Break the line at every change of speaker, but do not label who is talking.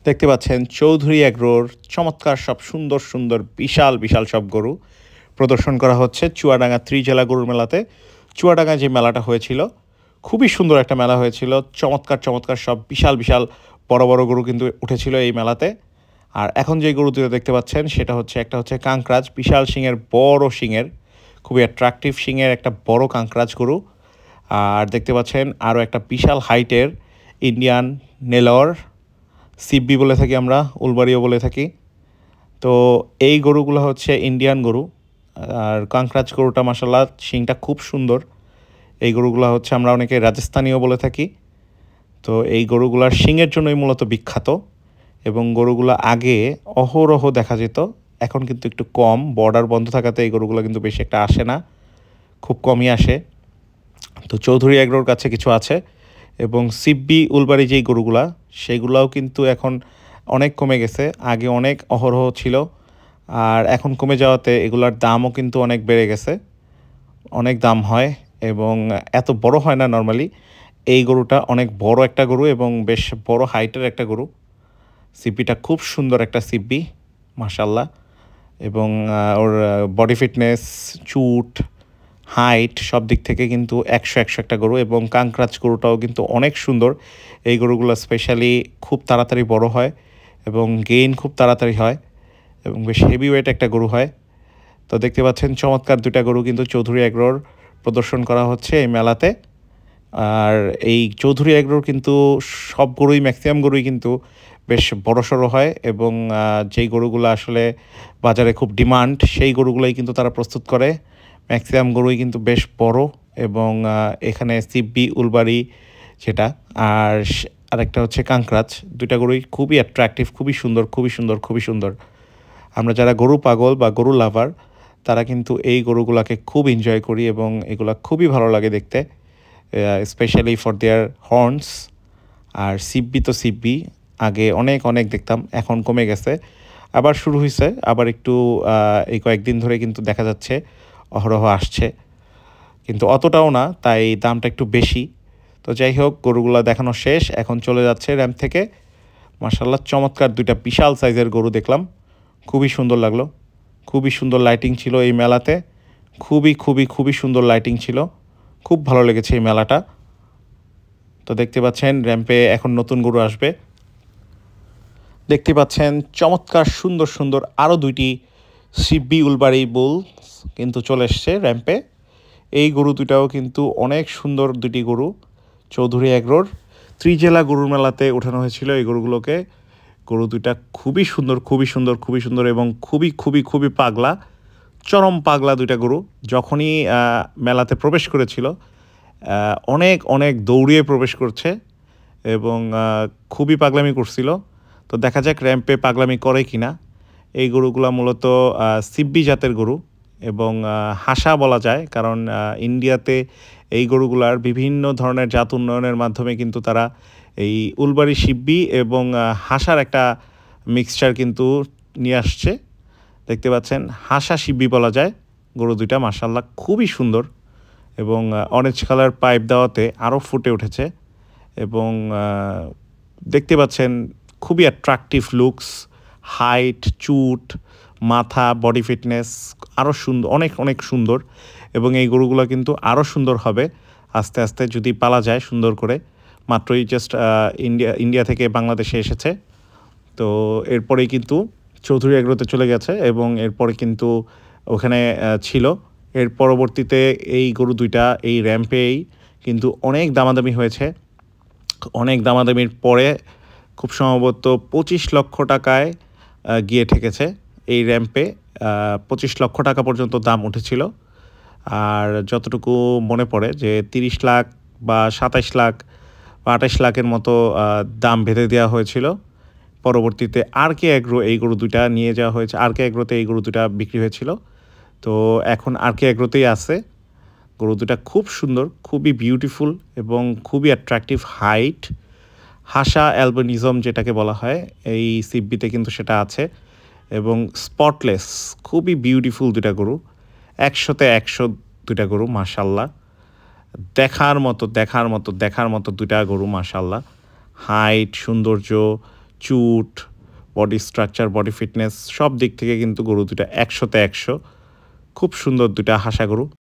দেখতে পাচ্ছেন চৌধুরী এগ্রোর চমৎকার সব সুন্দর সুন্দর বিশাল বিশাল সব গরু প্রদর্শন করা হচ্ছে চুয়াডাঙ্গা ত্রিজেলা গরুর মেলাতে। চুয়াডাঙ্গা যে মেলাটা হয়েছিল, খুবই সুন্দর একটা মেলা হয়েছিল। চমৎকার চমৎকার সব বিশাল বিশাল বড় বড় গরু কিন্তু উঠেছিল এই মেলাতে। আর এখন যে গরু দুটো দেখতে পাচ্ছেন সেটা হচ্ছে, একটা হচ্ছে কাঙ্করাজ, বিশাল শিংয়ের বড় শিংয়ের, খুবই অ্যাট্রাকটিভ শিংয়ের একটা বড় কাঙ্করাজ গরু। আর দেখতে পাচ্ছেন আরও একটা বিশাল হাইটের ইন্ডিয়ান নেলর, সিব্বি বলে থাকি আমরা, উলবাড়িও বলে থাকি। তো এই গরুগুলো হচ্ছে ইন্ডিয়ান গরু। আর কাঙ্করাজ গরুটা মাসাল্লাহ শিংটা খুব সুন্দর। এই গরুগুলো হচ্ছে আমরা অনেকে রাজস্থানীও বলে থাকি। তো এই গরুগুলার শিংয়ের জন্যই মূলত বিখ্যাত, এবং গরুগুলো আগে অহরহ দেখা যেত, এখন কিন্তু একটু কম। বর্ডার বন্ধ থাকাতে এই গরুগুলো কিন্তু বেশি একটা আসে না, খুব কমই আসে। তো চৌধুরী এগ্রোর কাছে কিছু আছে, এবং সিব্বি উলবাড়ি যেই গরুগুলা সেইগুলাও কিন্তু এখন অনেক কমে গেছে। আগে অনেক অহরহ ছিল, আর এখন কমে যাওয়াতে এগুলার দামও কিন্তু অনেক বেড়ে গেছে, অনেক দাম হয় এবং এত বড় হয় না নর্মালি। এই গরুটা অনেক বড় একটা গরু এবং বেশ বড় হাইটের একটা গরু। সিপিটা খুব সুন্দর একটা সিপি, মাশাল্লাহ। এবং ওর বডি ফিটনেস, চুট, হাইট সব দিক থেকে কিন্তু 100 একটা গরু। এবং কাঙ্করাজ গরুটাও কিন্তু অনেক সুন্দর। এই গরুগুলো স্পেশালি খুব তাড়াতাড়ি বড় হয় এবং গেইন খুব তাড়াতাড়ি হয়, এবং বেশ হেভি ওয়েট একটা গরু হয়। তো দেখতে পাচ্ছেন চমৎকার দুটা গরু কিন্তু চৌধুরী এগ্রোর প্রদর্শন করা হচ্ছে এই মেলাতে। আর এই চৌধুরী এগ্রোর কিন্তু সব গরুই, ম্যাক্সিমাম গরুই কিন্তু বেশ বড়সড় হয়, এবং যেই গরুগুলো আসলে বাজারে খুব ডিমান্ড সেই গরুগুলোই কিন্তু তারা প্রস্তুত করে। ম্যাক্সিমাম গরুই কিন্তু বেশ বড়, এবং এখানে সিব্বি উলবাড়ি যেটা, আর আরেকটা হচ্ছে কাঙ্করাজ, দুইটা গরুই খুবই অ্যাট্রাকটিভ, খুবই সুন্দর, খুবই সুন্দর, খুবই সুন্দর। আমরা যারা গরু পাগল বা গরু লাভার, তারা কিন্তু এই গরুগুলাকে খুব এনজয় করি এবং এগুলা খুবই ভালো লাগে দেখতে, স্পেশালি ফর দেয়ার হর্নস। আর সিব্বি তো সিব্বি, আগে অনেক অনেক দেখতাম, এখন কমে গেছে, আবার শুরু হয়েছে, আবার একটু এই কয়েকদিন ধরে কিন্তু দেখা যাচ্ছে অহরহ আসছে, কিন্তু অতটাও না, তাই দামটা একটু বেশি। তো যাই হোক, গরুগুলা দেখানো শেষ, এখন চলে যাচ্ছে র্যাম্প থেকে। মার্শাল্লাহ চমৎকার দুইটা বিশাল সাইজের গরু দেখলাম, খুবই সুন্দর লাগলো। খুবই সুন্দর লাইটিং ছিল এই মেলাতে, খুবই খুবই খুবই সুন্দর লাইটিং ছিল, খুব ভালো লেগেছে এই মেলাটা। তো দেখতে পাচ্ছেন র্যাম্পে এখন নতুন গরু আসবে। দেখতে পাচ্ছেন চমৎকার সুন্দর সুন্দর আরও দুইটি সিব্বি উলবাড়ি বুল কিন্তু চলে এসছে র্যাম্পে। এই গরু দুটাও কিন্তু অনেক সুন্দর দুটি গরু, চৌধুরী এগ্রোর ত্রিজেলা গরুর মেলাতে ওঠানো হয়েছিল এই গরুগুলোকে। গরু দুইটা খুবই সুন্দর, খুবই সুন্দর, খুবই সুন্দর, এবং খুবই খুবই খুবই পাগলা, চরম পাগলা দুইটা গরু। যখনই মেলাতে প্রবেশ করেছিল, অনেক অনেক দৌড়িয়ে প্রবেশ করছে এবং খুবই পাগলামি করছিল। তো দেখা যাক র্যাম্পে পাগলামি করে কি না। এই গরুগুলো মূলত সিব্বি জাতের গরু, এবং হাসা বলা যায়, কারণ ইন্ডিয়াতে এই গরুগুলার বিভিন্ন ধরনের জাত উন্নয়নের মাধ্যমে কিন্তু তারা এই উলবাড়ি সিব্বি এবং হাসার একটা মিক্সচার কিন্তু নিয়ে আসছে। দেখতে পাচ্ছেন হাসা সিব্বি বলা যায় গরু দুইটা, মাশাল্লাহ খুবই সুন্দর, এবং অরেঞ্জ কালার পাইপ দেওয়াতে আরও ফুটে উঠেছে। এবং দেখতে পাচ্ছেন খুবই অ্যাট্রাকটিভ লুকস, হাইট, চুট, মাথা, বডি ফিটনেস আরও সুন্দর, অনেক অনেক সুন্দর। এবং এই গরুগুলো কিন্তু আরও সুন্দর হবে আস্তে আস্তে যদি পালা যায় সুন্দর করে। মাত্রই জাস্ট ইন্ডিয়া থেকে বাংলাদেশে এসেছে, তো এরপরেই কিন্তু চৌধুরী এগ্রোতে চলে গেছে, এবং এরপরে কিন্তু ওখানে ছিল। এর পরবর্তীতে এই গরু দুইটা এই র্যাম্পেই কিন্তু অনেক দামাদামি হয়েছে। অনেক দামাদামির পরে খুব সম্ভবত 25 লক্ষ টাকায় গিয়ে ঠেকেছে এই র্যাম্পে। 25 লক্ষ টাকা পর্যন্ত দাম উঠেছিল। আর যতটুকু মনে পড়ে যে 30 লাখ বা 27 লাখ বা 28 লাখের মতো দাম বেঁধে দেওয়া হয়েছিল। পরবর্তীতে আর কে এগ্রো এই গরু দুইটা নিয়ে যাওয়া হয়েছে, আর কে এগ্রোতে এই গরু দুটা বিক্রি হয়েছিল। তো এখন আর কে এগ্রোতেই আছে। গরু দুটা খুব সুন্দর, খুবই বিউটিফুল, এবং খুবই অ্যাট্রাকটিভ হাইট। হাসা অ্যালবিনিজম যেটাকে বলা হয়, এই সিব্বিতে কিন্তু সেটা আছে, এবং স্পটলেস, খুবই বিউটিফুল দুটা গরু, 100তে 100 দুইটা গরু, মাশাল্লাহ দেখার মতো, দেখার মতো, দেখার মতো দুইটা গরু, মাশাল্লাহ। হাইট, সৌন্দর্য, চুট, বডি স্ট্রাকচার, বডি ফিটনেস সব দিক থেকে কিন্তু গরু দুটা 100-তে 100। খুব সুন্দর দুটা হাসা গরু।